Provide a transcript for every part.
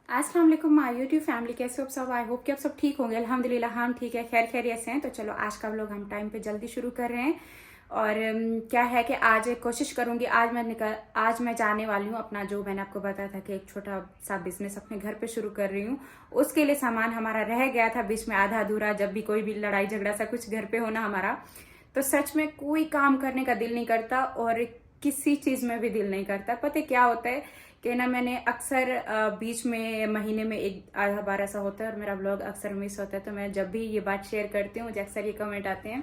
अस्सलाम वालेकुम my YouTube family, कैसे हो आप सब। आई होप कि आप सब ठीक होंगे। अल्हम्दुलिल्लाह हम ठीक है, खैर खैरियत से हैं। तो चलो आज का व्लॉग हम टाइम पे जल्दी शुरू कर रहे हैं। और क्या है कि आज कोशिश करूंगी, आज मैं जाने वाली हूँ अपना, जो मैंने आपको बताया था कि एक छोटा सा बिजनेस अपने घर पे शुरू कर रही हूँ। उसके लिए सामान हमारा रह गया था बीच में आधा अधूरा। जब भी कोई भी लड़ाई झगड़ा सा कुछ घर पे होना हमारा, तो सच में कोई काम करने का दिल नहीं करता और किसी चीज में भी दिल नहीं करता। पता क्या होता है कि ना, मैंने अक्सर बीच में महीने में एक आधा बार ऐसा होता है और मेरा व्लॉग अक्सर मिस होता है। तो मैं जब भी ये बात शेयर करती हूँ, मुझे अक्सर ये कमेंट आते हैं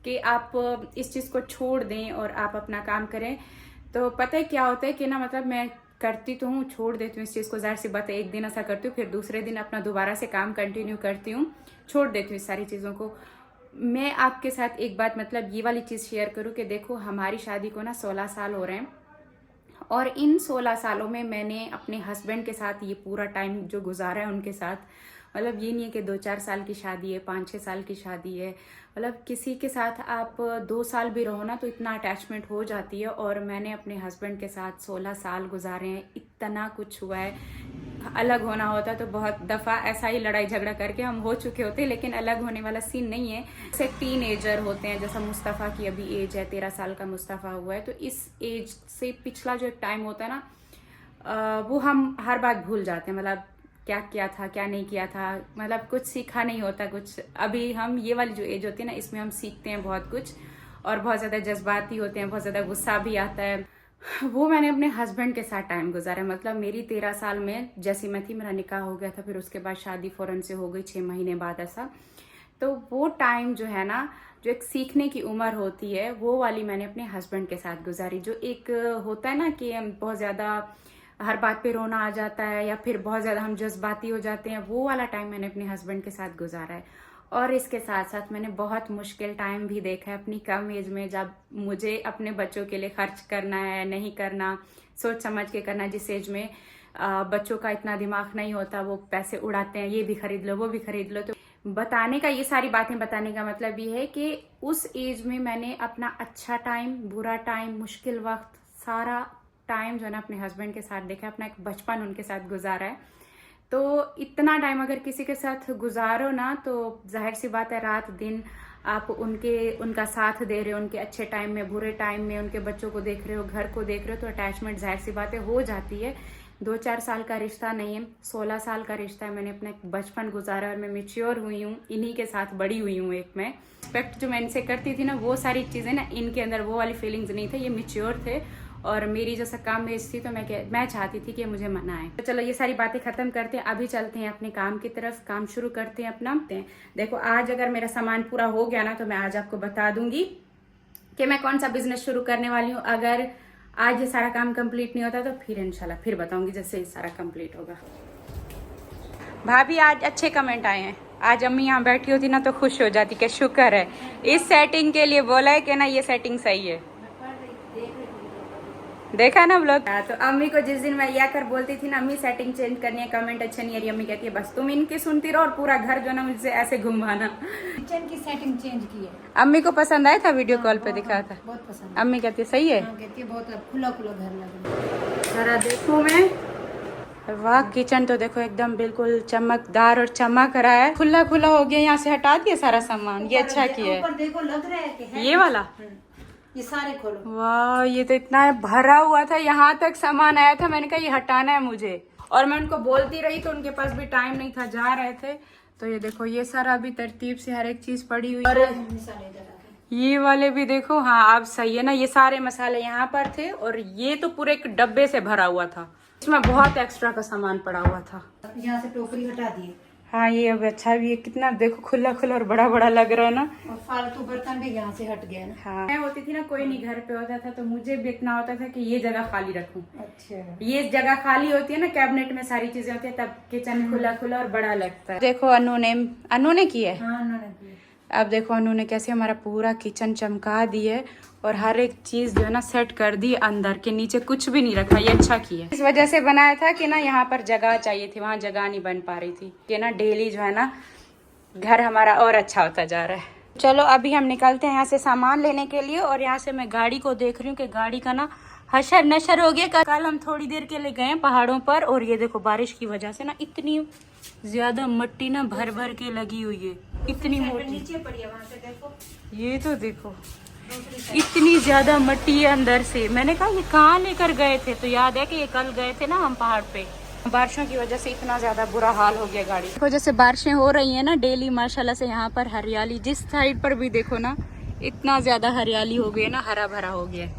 कि आप इस चीज को छोड़ दें और आप अपना काम करें। तो पता है क्या होता है कि ना, मतलब मैं करती तो हूँ, छोड़ देती हूँ इस चीज को। जाहिर सी बात है, एक दिन ऐसा करती हूँ, फिर दूसरे दिन अपना दोबारा से काम कंटिन्यू करती हूँ, छोड़ देती हूँ इस सारी चीजों को। मैं आपके साथ एक बात, मतलब ये वाली चीज शेयर करूँ कि देखो, हमारी शादी को ना 16 साल हो रहे हैं और इन 16 सालों में मैंने अपने हस्बैंड के साथ ये पूरा टाइम जो गुजारा है उनके साथ, मतलब ये नहीं है कि 2-4 साल की शादी है, 5-6 साल की शादी है। मतलब किसी के साथ आप 2 साल भी रहो ना तो इतना अटैचमेंट हो जाती है। और मैंने अपने हस्बैंड के साथ 16 साल गुजारे हैं। इतना कुछ हुआ है। अलग होना होता तो बहुत दफा ऐसा ही लड़ाई झगड़ा करके हम हो चुके होते, लेकिन अलग होने वाला सीन नहीं है। जैसे टीनेजर होते हैं, जैसा मुस्तफ़ा की अभी एज है, 13 साल का मुस्तफ़ा हुआ है। तो इस एज से पिछला जो एक टाइम होता है ना, वो हम हर बात भूल जाते हैं। मतलब क्या किया था, क्या नहीं किया था, मतलब कुछ सीखा नहीं होता कुछ। अभी हम ये वाली जो एज होती है ना, इसमें हम सीखते हैं बहुत कुछ और बहुत ज्यादा जज्बाती होते हैं, बहुत ज्यादा गुस्सा भी आता है। वो मैंने अपने हस्बैंड के साथ टाइम गुजारा। मतलब मेरी 13 साल में जैसी मैं थी, मेरा निकाह हो गया था, फिर उसके बाद शादी फौरन से हो गई 6 महीने बाद ऐसा। तो वो टाइम जो है ना, जो एक सीखने की उम्र होती है, वो वाली मैंने अपने हस्बैंड के साथ गुजारी। जो एक होता है ना कि बहुत ज्यादा हर बात पे रोना आ जाता है या फिर बहुत ज्यादा हम जज्बाती हो जाते हैं, वो वाला टाइम मैंने अपने हस्बैंड के साथ गुजारा है। और इसके साथ साथ मैंने बहुत मुश्किल टाइम भी देखा है अपनी कम एज में, जब मुझे अपने बच्चों के लिए खर्च करना है, नहीं करना, सोच समझ के करना। जिस एज में बच्चों का इतना दिमाग नहीं होता, वो पैसे उड़ाते हैं, ये भी खरीद लो, वो भी खरीद लो। तो बताने का, ये सारी बातें बताने का मतलब ये है कि उस एज में मैंने अपना अच्छा टाइम, बुरा टाइम, मुश्किल वक्त, सारा टाइम जो है ना अपने हस्बैंड के साथ देखा, अपना एक बचपन उनके साथ गुजारा है। तो इतना टाइम अगर किसी के साथ गुजारो ना, तो जाहिर सी बात है रात दिन आप उनका साथ दे रहे हो, उनके अच्छे टाइम में, बुरे टाइम में, उनके बच्चों को देख रहे हो, घर को देख रहे हो, तो अटैचमेंट जाहिर सी बात है हो जाती है। 2-4 साल का रिश्ता नहीं है, 16 साल का रिश्ता है। मैंने अपना एक बचपन गुजारा और मैं मेच्योर हुई हूँ, इन्हीं के साथ बड़ी हुई हूँ। एक मैं रिस्पेक्ट जो मैं इनसे करती थी ना, वो सारी चीजें ना, इनके अंदर वो वाली फीलिंग्स नहीं थे। ये मेच्योर थे और मेरी जैसा काम में थी, तो मैं चाहती थी कि मुझे मनाएं। तो चलो ये सारी बातें खत्म करते हैं, अभी चलते हैं अपने काम की तरफ, काम शुरू करते हैं अपना। देखो आज अगर मेरा सामान पूरा हो गया ना, तो मैं आज आपको बता दूंगी कि मैं कौन सा बिजनेस शुरू करने वाली हूँ। अगर आज ये सारा काम कंप्लीट नहीं होता तो फिर इंशाल्लाह फिर बताऊंगी जैसे ये सारा कंप्लीट होगा। भाभी आज अच्छे कमेंट आए हैं। आज अम्मी यहाँ बैठी होती ना तो खुश हो जाती कि शुक्र है, इस सेटिंग के लिए बोला है कि ना ये सेटिंग सही है। देखा ना व्लॉग। तो अम्मी को जिस दिन मैं यह कर बोलती थी ना, अम्मी सेटिंग चेंज करनी है, कमेंट अच्छे नहीं आ रही, अम्मी कहती है बस तुम इनकी सुनती रहो और पूरा घर जो ना मुझसे ऐसे घुमाना। किचन की सेटिंग चेंज की है। अम्मी को पसंद आया था, वीडियो कॉल पे दिखा था, बहुत पसंद। अम्मी कहती है सही है। कहती है बहुत खुला खुला घर लग रहा है। जरा देखो मैं, वाह किचन तो देखो एकदम बिल्कुल चमकदार और चमक रहा है, खुला खुला हो गया। यहाँ से हटा दिया सारा सामान, ये अच्छा किया है। ऊपर देखो लग रहा है कि है ये वाला, ये सारे खोलो। वाह ये तो इतना भरा हुआ था, यहाँ तक सामान आया था। मैंने कहा ये हटाना है मुझे, और मैं उनको बोलती रही तो उनके पास भी टाइम नहीं था, जा रहे थे। तो ये देखो ये सारा अभी तरतीब से हर एक चीज पड़ी हुई है। ये वाले भी देखो, हाँ अब सही है ना, ये सारे मसाले यहाँ पर थे और ये तो पूरे एक डब्बे से भरा हुआ था, इसमें बहुत एक्स्ट्रा का सामान पड़ा हुआ था। यहाँ से टोकरी हटा दी। हाँ ये अब अच्छा भी है, कितना देखो खुला खुला और बड़ा बड़ा लग रहा है ना, और फालतू बर्तन भी यहाँ से हट गया ना। हाँ मैं होती थी ना, कोई नहीं घर पे होता था तो मुझे भी इतना होता था कि ये जगह खाली रखूं। अच्छा, ये जगह खाली होती है ना, कैबिनेट में सारी चीजें होती है, तब किचन खुला खुला और बड़ा लगता है। देखो अनु ने की है। हाँ उन्होंने की। अब देखो अनु ने कैसे हमारा पूरा किचन चमका दी है और हर एक चीज जो है ना सेट कर दी, अंदर के नीचे कुछ भी नहीं रखा। ये अच्छा किया, इस वजह से बनाया था कि ना यहाँ पर जगह चाहिए थी, वहाँ जगह नहीं बन पा रही थी। कि ना डेली जो है ना घर हमारा और अच्छा होता जा रहा है। चलो अभी हम निकलते हैं यहाँ से सामान लेने के लिए। और यहाँ से मैं गाड़ी को देख रही हूँ कि गाड़ी का ना हशर नशर हो गया। कल हम थोड़ी देर के लिए गए पहाड़ों पर और ये देखो बारिश की वजह से ना इतनी ज्यादा मिट्टी ना भर भर के लगी हुई है, इतनी मोटी। नीचे पड़ी है, वहाँ से देखो। ये तो देखो इतनी ज्यादा मिट्टी है अंदर से। मैंने कहा ये कहाँ लेकर गए थे, तो याद है कि ये कल गए थे ना हम पहाड़ पे। बारिशों की वजह से इतना ज्यादा बुरा हाल हो गया गाड़ी की वजह से। बारिशें हो रही है ना डेली माशाल्लाह से। यहाँ पर हरियाली जिस साइड पर भी देखो ना इतना ज्यादा हरियाली हो गई है ना, हरा भरा हो गया है।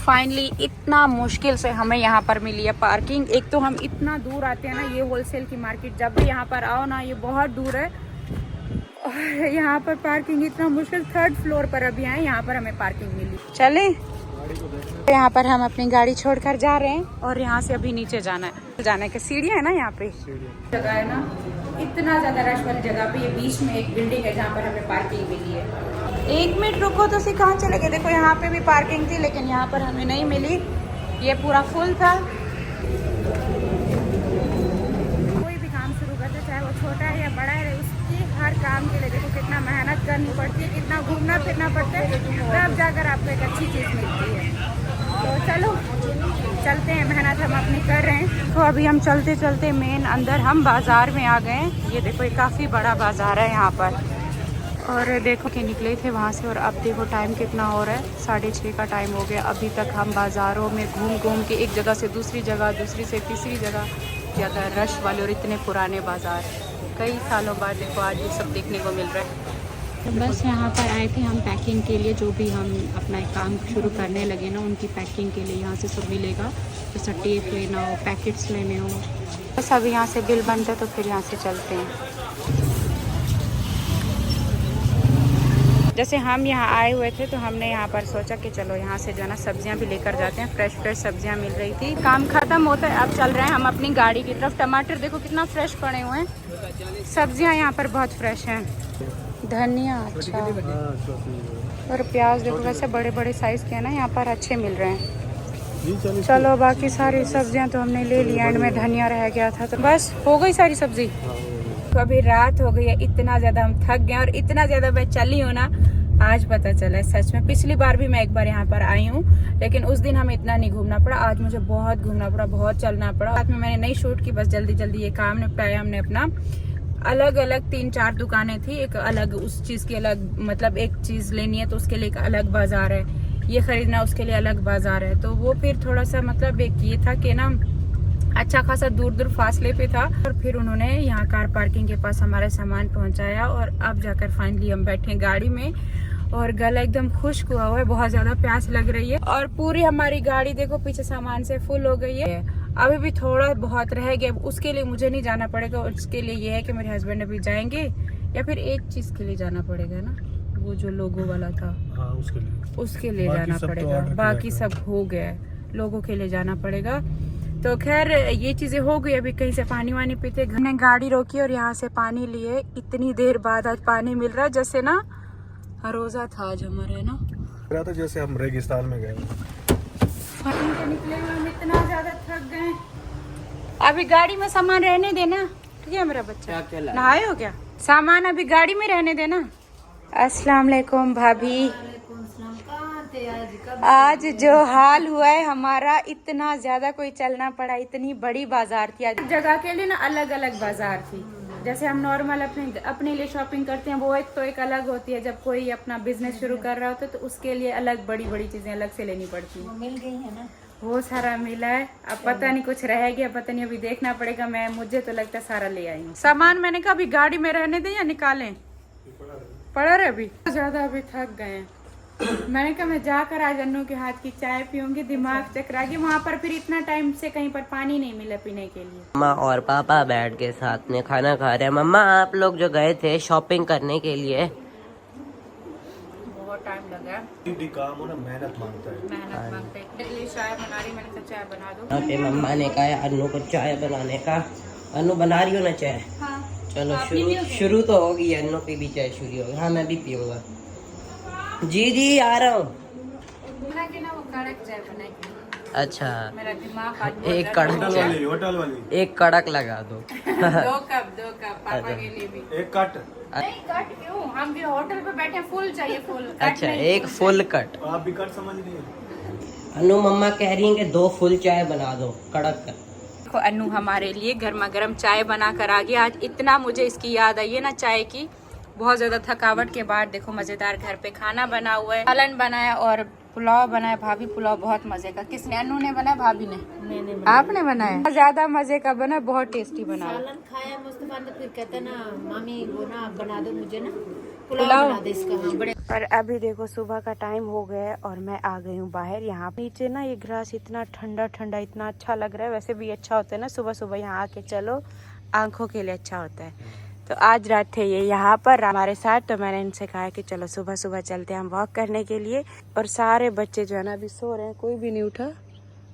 फाइनली इतना मुश्किल से हमें यहाँ पर मिली है पार्किंग। एक तो हम इतना दूर आते हैं ना, ये होलसेल की मार्केट जब भी यहाँ पर आओ ना ये बहुत दूर है और यहाँ पर पार्किंग इतना मुश्किल। 3rd फ्लोर पर अभी आए, यहाँ पर हमें पार्किंग मिली। चले यहाँ पर हम अपनी गाड़ी छोड़कर जा रहे हैं और यहाँ से अभी नीचे जाना है कि सीढ़ियाँ है ना यहाँ पे जगह है ना, इतना ज्यादा रश वाली जगह पे ये बीच में एक बिल्डिंग है जहाँ पर हमें पार्किंग मिली है। 1 मिनट रुको तो सी कहाँ चले गए। देखो यहाँ पे भी पार्किंग थी लेकिन यहाँ पर हमें नहीं मिली, ये पूरा फुल था। कोई भी काम शुरू करते चाहे वो छोटा है या बड़ा है, उसकी हर काम के लिए देखो कितना मेहनत करनी पड़ती है, कितना घूमना फिरना पड़ता है, तब जाकर आपको एक अच्छी चीज़ मिलती है। तो चलो चलते हैं, मेहनत हम अपनी कर रहे हैं। तो अभी हम चलते चलते मेन अंदर हम बाज़ार में आ गए हैं। ये देखो ये काफ़ी बड़ा बाज़ार है यहाँ पर। और देखो कि निकले थे वहाँ से और अब देखो टाइम कितना हो रहा है, 6:30 का टाइम हो गया। अभी तक हम बाज़ारों में घूम घूम के एक जगह से दूसरी जगह, दूसरी से तीसरी जगह, ज़्यादा रश वाले और इतने पुराने बाज़ार कई सालों बाद देखो आज ये सब देखने को मिल रहा है। तो बस यहाँ पर आए थे हम पैकिंग के लिए, जो भी हम अपना एक काम शुरू करने लगे ना उनकी पैकिंग के लिए यहाँ से सब मिलेगा। जैसा टेप लेना हो, पैकेट्स लेने हो, बस अभी यहाँ से बिल बनता है तो फिर यहाँ से चलते हैं। जैसे हम यहाँ आए हुए थे तो हमने यहाँ पर सोचा कि चलो यहाँ से जो है ना सब्जियाँ भी लेकर जाते हैं। फ्रेश सब्जियाँ मिल रही थी। काम खत्म होता है, अब चल रहे हैं हम अपनी गाड़ी की तरफ। टमाटर देखो कितना फ्रेश पड़े हुए हैं, सब्जियाँ यहाँ पर बहुत फ्रेश हैं। धनिया अच्छा, और प्याज देखो वैसे बड़े बड़े साइज़ के हैं ना, यहाँ पर अच्छे मिल रहे हैं। चलो बाकी सारी सब्जियाँ तो हमने ले ली, एंड में धनिया रह गया था तो बस हो गई सारी सब्जी। तो अभी रात हो गई है, इतना ज़्यादा हम थक गए और इतना ज़्यादा मैं चली हूँ ना, आज पता चला है सच में। पिछली बार भी मैं एक बार यहाँ पर आई हूँ लेकिन उस दिन हमें इतना नहीं घूमना पड़ा, आज मुझे बहुत घूमना पड़ा, बहुत चलना पड़ा। रात में मैंने नहीं शूट की, बस जल्दी जल्दी ये काम निपटाया हमने अपना। अलग अलग 3-4 दुकानें थी, एक अलग उस चीज़ की अलग, मतलब एक चीज़ लेनी है तो उसके लिए एक अलग बाज़ार है, ये ख़रीदना उसके लिए अलग बाज़ार है। तो वो फिर थोड़ा सा मतलब एक ये था कि ना अच्छा खासा दूर फासले पे था और फिर उन्होंने यहाँ कार पार्किंग के पास हमारा सामान पहुँचाया और अब जाकर फाइनली हम बैठे गाड़ी में और गला एकदम खुश्क हुआ है, बहुत ज़्यादा प्यास लग रही है। और पूरी हमारी गाड़ी देखो पीछे सामान से फुल हो गई है। अभी भी थोड़ा बहुत रह गया, उसके लिए मुझे नहीं जाना पड़ेगा, उसके लिए ये है कि मेरे हस्बैंड अभी जाएंगे, या फिर एक चीज़ के लिए जाना पड़ेगा ना, वो जो लोगो वाला था हाँ, उसके लिए जाना पड़ेगा। बाकी सब हो गया, लोगों के लिए जाना पड़ेगा। तो खैर ये चीज़ें हो गई। अभी कहीं से पानी वानी पीते, हमने गाड़ी रोकी और यहाँ से पानी लिए। इतनी देर बाद आज पानी मिल रहा है, जैसे ना रोजा था आज हमारे ना, तो जैसे हम रेगिस्तान में गए। निकले हुए हम इतना ज्यादा थक गए। अभी गाड़ी में सामान रहने देना, ठीक है मेरा बच्चा, नहाए हो क्या? सामान अभी गाड़ी में रहने देना। अस्सलाम वालेकुम भाभी। आज जो हाल हुआ है हमारा, इतना ज्यादा कोई चलना पड़ा, इतनी बड़ी बाजार थी। आज जगह के लिए ना अलग अलग बाजार थी। जैसे हम नॉर्मल अपने लिए शॉपिंग करते हैं वो एक अलग होती है, जब कोई अपना बिजनेस शुरू कर रहा होता है तो उसके लिए अलग बड़ी बड़ी चीजें अलग से लेनी पड़ती हैं। मिल गई है ना, बहुत सारा मिला है, अब पता नहीं कुछ रह गया, पता नहीं, अभी देखना पड़ेगा। मुझे तो लगता है सारा ले आई हूँ सामान। मैंने कहा अभी गाड़ी में रहने दें या निकालें, पड़ा रहे अभी ज्यादा, अभी थक गए। मैंने कहा मैं जाकर आज अन्नू के हाथ की चाय पीऊंगी, दिमाग चकरा गया। वहाँ पर फिर इतना टाइम से कहीं पर पानी नहीं मिला पीने के लिए। मम्मा और पापा बैठ के साथ में खाना खा रहे हैं। मम्मा आप लोग जो गए थे शॉपिंग करने के लिए, बहुत टाइम लगा। काम हो ना, मेहनत मांगता है, मेहनत मांगते हैं। मेरे लिए चाय बना रही, मैंने कहा चाय बना दो। यहाँ पे मम्मा ने कहा है अन्नू को चाय बनाने का। अन्नू बना रही हो ना चाय? हाँ। चलो शुरू तो होगी, अन्नू की भी चाय शुरू होगी। हाँ मैं भी पीऊंगा। जी आ रहा हूँ। ना वो कड़क चाय बनाएगी। अच्छा मेरा दिमाग आज एक बहुत कड़क गर्म हो गया। होटल वाली एक कड़क लगा दो। 2 कप पापा के लिए भी। एक कट। नहीं कट क्यों, हम भी होटल पे बैठे, फुल चाहिए, फुल कट अच्छा नहीं, एक फुल कट। आप भी कट समझ रही हैं। अनु मम्मा कह रही हैं कि 2 फुल चाय बना दो कड़क। देखो अनु हमारे लिए गर्मा गर्म चाय बना कर आ गया। आज इतना मुझे इसकी याद आई है ना चाय की, बहुत ज्यादा थकावट के बाद। देखो मजेदार घर पे खाना बना हुआ है, सालन बनाया और पुलाव बनाया। भाभी पुलाव बहुत मजे का। किसने? अनु ने बनाया, भाभी ने? मैंने। आपने बनाया? ज्यादा मजे का बना, बहुत टेस्टी बना। सालन खाया मुस्तफा ने, फिर कहता ना मामी वो ना बना दो मुझे ना पुलाव बना दे इसका। हाँ बड़े। और अभी देखो सुबह का टाइम हो गया है और मैं आ गई हूँ बाहर। यहाँ नीचे ना ये ग्रास इतना ठंडा ठंडा, इतना अच्छा लग रहा है। वैसे भी अच्छा होता है ना सुबह सुबह यहाँ आके चलो, आंखों के लिए अच्छा होता है। तो आज रात थे ये यहाँ पर हमारे साथ, तो मैंने इनसे कहा कि चलो सुबह सुबह चलते हैं हम वॉक करने के लिए। और सारे बच्चे जो है ना अभी सो रहे हैं, कोई भी नहीं उठा,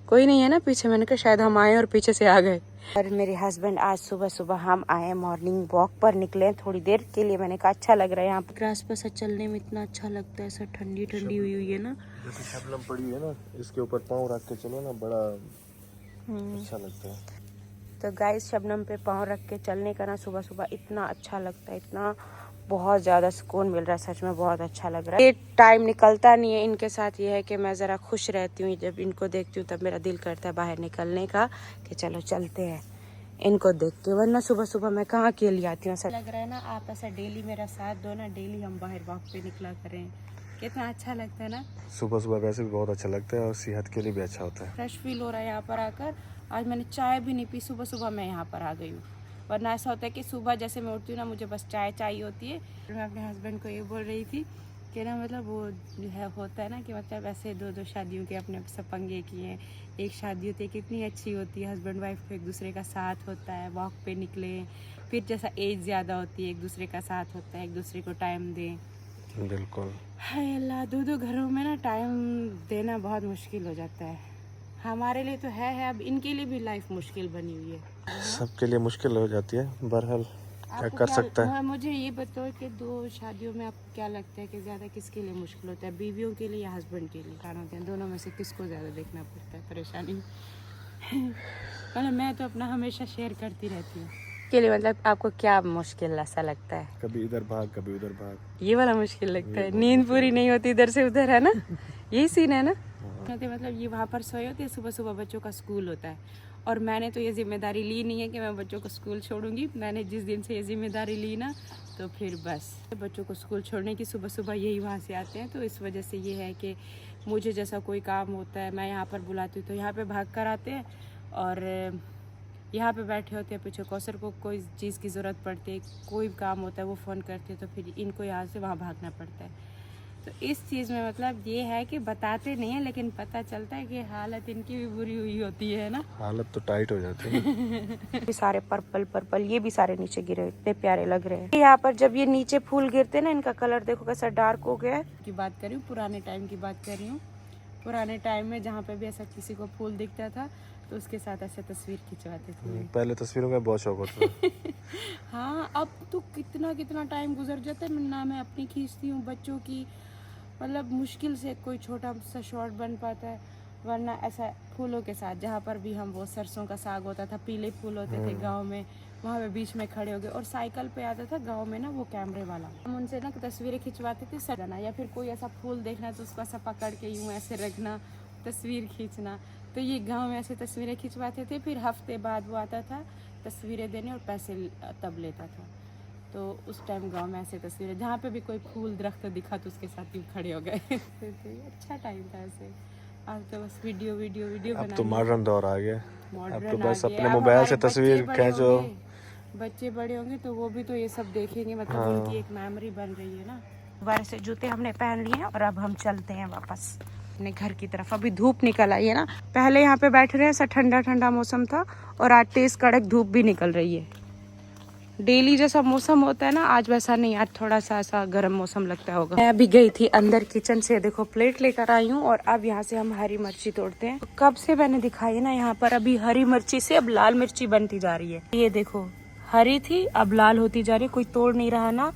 कोई नहीं है ना पीछे। मैंने कहा शायद हम आए और पीछे से आ गए। और मेरे हस्बैंड आज सुबह सुबह हम आए मॉर्निंग वॉक पर निकले थोड़ी देर के लिए। मैंने कहा अच्छा लग रहा है यहाँ पर ग्रास पर से चलने में, इतना अच्छा लगता है, ऐसा ठंडी ठंडी हुई है ना। जैसे शबनम पड़ी है ना, इसके ऊपर पाँव रख के चलो ना, बड़ा अच्छा लगता है। तो गाइस शबनम पे पाँव रख के चलने का ना सुबह सुबह इतना अच्छा लगता है, इतना बहुत ज़्यादा सुकून मिल रहा है। सच में बहुत अच्छा लग रहा है। ये टाइम निकलता नहीं है इनके साथ। ये है कि मैं ज़रा खुश रहती हूँ, जब इनको देखती हूँ तब मेरा दिल करता है बाहर निकलने का, कि चलो चलते हैं इनको देख के। वरना सुबह सुबह मैं कहाँ अकेली आती हूँ। ऐसा लग रहा है ना आप ऐसा डेली मेरा साथ दो ना, डेली हम बाहर वॉक पे निकला करें, कितना अच्छा लगता है ना। सुबह सुबह वैसे भी बहुत अच्छा लगता है और सेहत के लिए भी अच्छा होता है। फ्रेश फील हो रहा है यहाँ पर आकर। आज मैंने चाय भी नहीं पी, सुबह सुबह मैं यहाँ पर आ गई हूँ। वरना ऐसा होता है कि सुबह जैसे मैं उठती हूँ ना, मुझे बस चाय चाहिए होती है। मैं अपने हस्बैंड को ये बोल रही थी कि ना मतलब वो जो है होता है ना कि मतलब ऐसे 2-2 शादियों के अपने सब पंगे किए हैं। एक शादी होती है कितनी अच्छी होती है, हस्बैंड वाइफ को एक दूसरे का साथ होता है, वॉक पे निकले। फिर जैसा एज ज़्यादा होती है, एक दूसरे का साथ होता है, एक दूसरे को टाइम दें। बिल्कुल। हाय अल्लाह, 2-2 घरों में ना टाइम देना बहुत मुश्किल हो जाता है। हमारे लिए तो है, अब इनके लिए भी लाइफ मुश्किल बनी हुई है। सबके लिए मुश्किल हो जाती है, बहरहाल क्या कर सकता है। मुझे ये बताओ कि 2 शादियों में आपको क्या लगता है कि ज़्यादा किसके लिए मुश्किल होता है, बीवियों के लिए या हस्बैंड के लिए? खाना होते हैं दोनों में से किसको ज़्यादा देखना पड़ता है परेशानी? मतलब मैं तो अपना हमेशा शेयर करती रहती हूँ। के लिए मतलब आपको क्या मुश्किल ऐसा लगता है? कभी इधर भाग, कभी उधर भाग। ये वाला मुश्किल लगता है, नींद पूरी नहीं होती इधर से उधर, है ना? यही सीन है ना। मतलब ये वहाँ पर सोए होते, सुबह सुबह बच्चों का स्कूल होता है और मैंने तो ये जिम्मेदारी ली नहीं है कि मैं बच्चों को स्कूल छोड़ूंगी। मैंने जिस दिन से ये जिम्मेदारी ली ना, तो फिर बस बच्चों को स्कूल छोड़ने की सुबह सुबह यही वहाँ से आते हैं। तो इस वजह से ये है कि मुझे जैसा कोई काम होता है मैं यहाँ पर बुलाती हूँ तो यहाँ पे भाग कर आते हैं, और यहाँ पे बैठे होते हैं पीछे। कौसर को कोई चीज़ की ज़रूरत पड़ती है, कोई काम होता है, वो फ़ोन करते हैं, तो फिर इनको यहाँ से वहाँ भागना पड़ता है। तो इस चीज़ में मतलब ये है कि बताते नहीं है, लेकिन पता चलता है कि हालत इनकी भी बुरी हुई होती है ना। हालत तो टाइट हो जाती है। ये सारे पर्पल, ये भी सारे नीचे गिरे, इतने प्यारे लग रहे हैं। यहाँ पर जब ये नीचे फूल गिरते ना, इनका कलर देखो कैसा डार्क हो गया है। की बात कर रही हूँ, पुराने टाइम की बात कर रही हूँ। पुराने टाइम में जहाँ पे भी ऐसा किसी को फूल दिखता था तो उसके साथ ऐसे तस्वीर खिंचवाते थे। पहले तस्वीरों का बहुत शौक होता था। हाँ, अब तो कितना टाइम गुजर जाता है ना, मैं अपनी खींचती हूँ, बच्चों की, मतलब मुश्किल से कोई छोटा सा शॉट बन पाता है। वरना ऐसा फूलों के साथ, जहाँ पर भी हम, वो सरसों का साग होता था, पीले फूल होते थे गांव में, वहाँ पे बीच में खड़े हो गए। और साइकिल पे आता था गांव में ना वो कैमरे वाला, हम उनसे ना तस्वीरें खिंचवाते थे सजाना, या फिर कोई ऐसा फूल देखना तो उसको ऐसा पकड़ के यूँ ऐसे रखना, तस्वीर खींचना। तो ये गाँव में ऐसे तस्वीरें खिंचवाते थे। फिर हफ्ते बाद वो आता था तस्वीरें देने और पैसे तब लेता था। तो उस टाइम गांव में ऐसे तस्वीरें, जहाँ पे भी कोई फूल दरख्त दिखा तो उसके साथ ही खड़े हो गए। तो अच्छा टाइम था ऐसे। अब तो बस वीडियो अब तो मॉडर्न दौर आ गया, अब मॉडर्न तो बस आ गया। अपने अब मोबाइल से हमारे तस्वीर बच्चे बड़े खींचो। होंगे, बच्चे बड़े होंगे तो वो भी तो ये सब देखेंगे, मतलब हाँ। उनकी एक मेमोरी बन रही है ना। दोबारा से जूते हमने पहन लिए हैं और अब हम चलते हैं वापस अपने घर की तरफ। अभी धूप निकल आई है ना, पहले यहाँ पे बैठ रहे हैं, ऐसा ठंडा ठंडा मौसम था और आज तेज कड़क धूप भी निकल रही है। डेली जैसा मौसम होता है ना, आज वैसा नहीं, आज थोड़ा सा ऐसा गर्म मौसम लगता होगा। मैं अभी गई थी अंदर किचन से, देखो प्लेट लेकर आई हूँ और अब यहाँ से हम हरी मिर्ची तोड़ते हैं। कब से मैंने दिखाई ना, यहाँ पर अभी हरी मिर्ची से अब लाल मिर्ची बनती जा रही है। ये देखो हरी थी अब लाल होती जा रही है, कोई तोड़ नहीं रहा ना।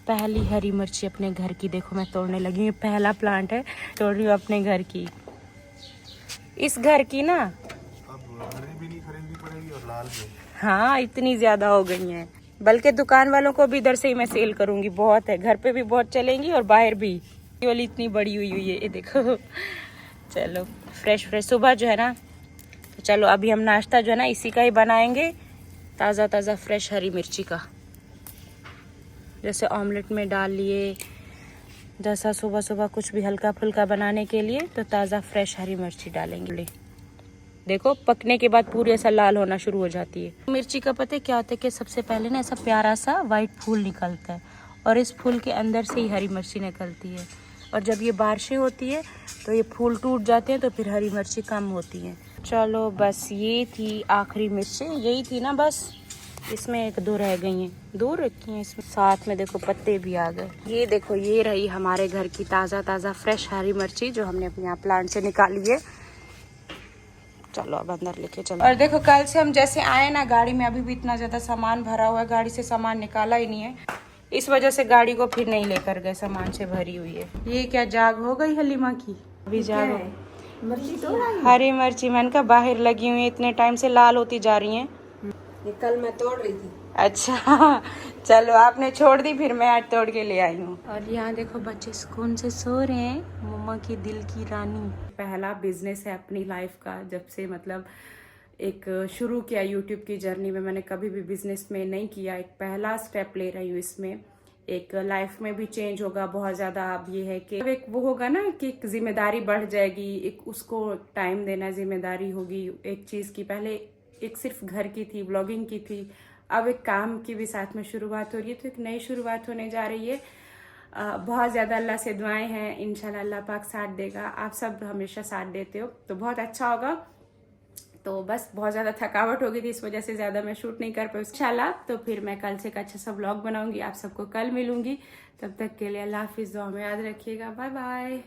पहली हरी मिर्ची अपने घर की देखो मैं तोड़ने लगी हूँ, पहला प्लांट है, तोड़ रही हूँ अपने घर की। इस घर की ना, अब हरी भी नहीं खरीदनी पड़ेगी और लाल भी। हाँ इतनी ज्यादा हो गई हैं। बल्कि दुकान वालों को भी इधर से ही मैं सेल करूंगी, बहुत है, घर पे भी बहुत चलेंगी और बाहर भी। ये वाली इतनी बड़ी हुई हुई है, ये देखो। चलो फ्रेश फ्रेश सुबह जो है ना, तो चलो अभी हम नाश्ता जो है ना इसी का ही बनाएंगे, ताज़ा ताज़ा फ्रेश हरी मिर्ची का, जैसे ऑमलेट में डाल लिए, जैसा सुबह सुबह कुछ भी हल्का फुल्का बनाने के लिए तो ताज़ा फ्रेश हरी मिर्ची डालेंगे। देखो पकने के बाद पूरी ऐसा लाल होना शुरू हो जाती है। मिर्ची का पता है क्या होता है कि सबसे पहले ना ऐसा प्यारा सा वाइट फूल निकलता है और इस फूल के अंदर से ही हरी मिर्ची निकलती है, और जब ये बारिशें होती है तो ये फूल टूट जाते हैं तो फिर हरी मिर्ची कम होती है। चलो बस ये थी आखिरी मिर्ची, यही थी ना बस, इसमें एक दो रह गई हैं, दो रखी हैं इसमें, साथ में देखो पत्ते भी आ गए। ये देखो ये रही हमारे घर की ताज़ा ताज़ा फ्रेश हरी मिर्ची जो हमने अपने यहाँ प्लांट से निकाली है। चलो अब अंदर लेके चलो। और देखो कल से हम जैसे आए ना, गाड़ी में अभी भी इतना ज़्यादा सामान भरा हुआ है, गाड़ी से सामान निकाला ही नहीं है, इस वजह से गाड़ी को फिर नहीं लेकर गए, सामान से भरी हुई है। ये क्या जाग हो गई हलीमा की? अभी जाग हो, मिर्ची तो हरी मिर्ची मन का बाहर लगी हुई है, इतने टाइम से लाल होती जा रही हैं। ये कल मैं तोड़ रही थी। अच्छा चलो आपने छोड़ दी, फिर मैं आज तोड़ के ले आई हूँ। और यहाँ देखो बच्चे सुकून से सो रहे हैं, मम्मा की दिल की रानी। पहला बिजनेस है अपनी लाइफ का, जब से मतलब एक शुरू किया यूट्यूब की जर्नी में, मैंने कभी भी बिजनेस में नहीं किया, एक पहला स्टेप ले रही हूँ इसमें। एक लाइफ में भी चेंज होगा बहुत ज़्यादा। अब ये है कि एक वो होगा ना कि एक जिम्मेदारी बढ़ जाएगी, एक उसको टाइम देना जिम्मेदारी होगी एक चीज़ की। पहले एक सिर्फ घर की थी, ब्लॉगिंग की थी, अब एक काम की भी साथ में शुरुआत हो रही है, तो एक नई शुरुआत होने जा रही है। बहुत ज़्यादा अल्लाह से दुआएं हैं, इंशाल्लाह अल्लाह पाक साथ देगा। आप सब हमेशा साथ देते हो तो बहुत अच्छा होगा। तो बस बहुत ज़्यादा थकावट हो गई थी, इस वजह से ज़्यादा मैं शूट नहीं कर पाई। इंशाल्लाह तो फिर मैं कल से एक अच्छा सा व्लॉग बनाऊंगी, आप सबको कल मिलूंगी। तब तक के लिए अल्लाह हाफिज़, दुआ में याद रखिएगा, बाय बाय।